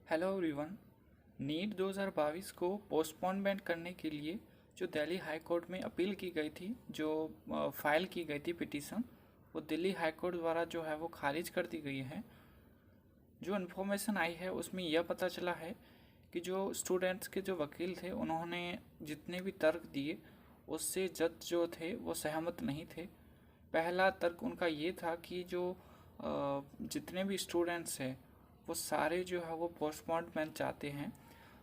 Hello everyone. NEET 2022 को postponement करने के लिए जो दिल्ली हाई कोर्ट में अपील की गई थी, जो फाइल की गई थी पिटीशन, वो दिल्ली हाई कोर्ट द्वारा जो है वो खारिज कर दी गई है। जो इन्फॉर्मेशन आई है उसमें यह पता चला है कि जो स्टूडेंट्स के जो वकील थे उन्होंने जितने भी तर्क दिए उससे जज जो थे वो सहमत नहीं थे। पहला तर्क उनका ये था कि जो जितने भी स्टूडेंट्स हैं वो सारे जो है वो पोस्टपोनमेंट चाहते हैं।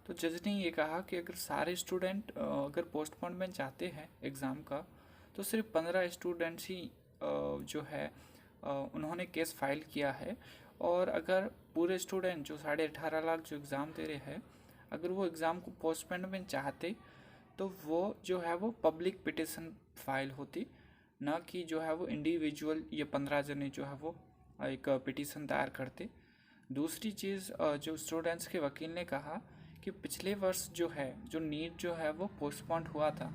तो जज ने ये कहा कि अगर सारे स्टूडेंट अगर पोस्टपोनमेंट चाहते हैं एग्ज़ाम का, तो सिर्फ 15 स्टूडेंट्स ही जो है उन्होंने केस फाइल किया है। और अगर पूरे स्टूडेंट जो 18.5 लाख जो एग्ज़ाम दे रहे हैं, अगर वो एग्ज़ाम को पोस्टपोनमेंट चाहते तो वो जो है वो पब्लिक पिटिशन फाइल होती, ना कि जो है वो इंडिविजुअल ये 15 जने जो है वो एक पिटिशन दायर करते। दूसरी चीज़, जो स्टूडेंट्स के वकील ने कहा कि पिछले वर्ष जो है जो नीट जो है वो पोस्टपोन्ड हुआ था,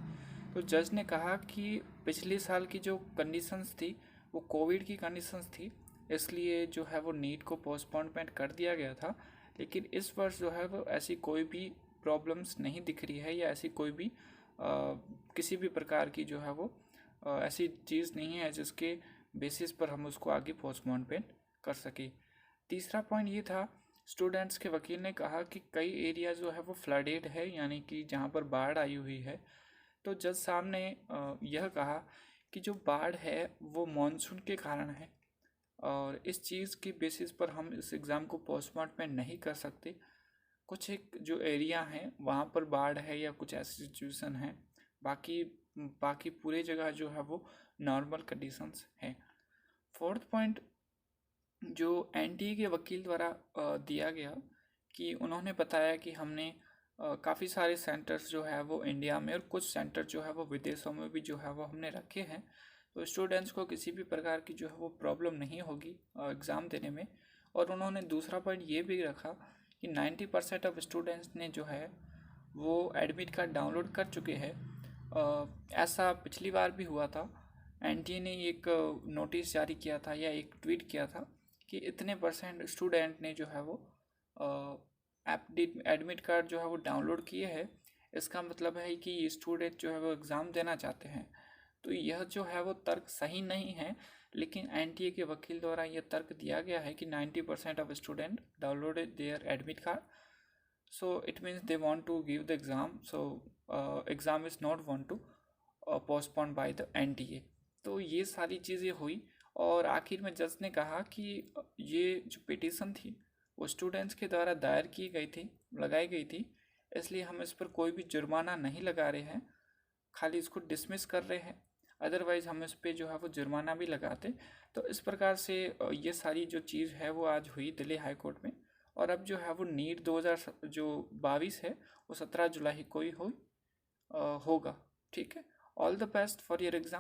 तो जज ने कहा कि पिछले साल की जो कंडीशंस थी वो कोविड की कंडीशंस थी, इसलिए जो है वो नीट को पोस्टपोनमेंट कर दिया गया था। लेकिन इस वर्ष जो है वो ऐसी कोई भी प्रॉब्लम्स नहीं दिख रही है, या ऐसी कोई भी किसी भी प्रकार की जो है वो ऐसी चीज़ नहीं है जिसके बेसिस पर हम उसको आगे पोस्टपोनमेंट कर सके। तीसरा पॉइंट ये था, स्टूडेंट्स के वकील ने कहा कि कई एरिया जो है वो फ्लडेड है, यानी कि जहाँ पर बाढ़ आई हुई है। तो जज साहब ने यह कहा कि जो बाढ़ है वो मॉनसून के कारण है, और इस चीज़ की बेसिस पर हम इस एग्ज़ाम को पोस्टपोनमेंट नहीं कर सकते। कुछ एक जो एरिया हैं वहाँ पर बाढ़ है या कुछ ऐसी सिचुएशन है, बाकी बाकी पूरे जगह जो है वो नॉर्मल कंडीशंस हैं। फोर्थ पॉइंट जो एनटीए के वकील द्वारा दिया गया, कि उन्होंने बताया कि हमने काफ़ी सारे सेंटर्स जो है वो इंडिया में और कुछ सेंटर जो है वो विदेशों में भी जो है वो हमने रखे हैं, तो स्टूडेंट्स को किसी भी प्रकार की जो है वो प्रॉब्लम नहीं होगी एग्ज़ाम देने में। और उन्होंने दूसरा पॉइंट ये भी रखा कि 90% ऑफ स्टूडेंट्स ने जो है वो एडमिट कार्ड डाउनलोड कर चुके हैं। ऐसा पिछली बार भी हुआ था। एनटीए ने एक नोटिस जारी किया था या एक ट्वीट किया था कि इतने परसेंट स्टूडेंट ने जो है वो एडमिट कार्ड जो है वो डाउनलोड किए हैं। इसका मतलब है कि ये स्टूडेंट जो है वो एग्ज़ाम देना चाहते हैं। तो यह जो है वो तर्क सही नहीं है, लेकिन एनटीए के वकील द्वारा यह तर्क दिया गया है कि 90% of student downloaded their admit card, so it means they want to give the exam, so exam is not want to postponed by the NTA। तो ये सारी चीज़ें हुई, और आखिर में जज ने कहा कि ये जो पिटीशन थी वो स्टूडेंट्स के द्वारा दायर की गई थी, लगाई गई थी, इसलिए हम इस पर कोई भी जुर्माना नहीं लगा रहे हैं, खाली इसको डिसमिस कर रहे हैं। अदरवाइज़ हम इस पर जो है वो जुर्माना भी लगाते। तो इस प्रकार से ये सारी जो चीज़ है वो आज हुई दिल्ली हाई कोर्ट में। और अब जो है वो नीट 2022 है वो 17 जुलाई को ही होगा। ठीक है, all the best for your exam.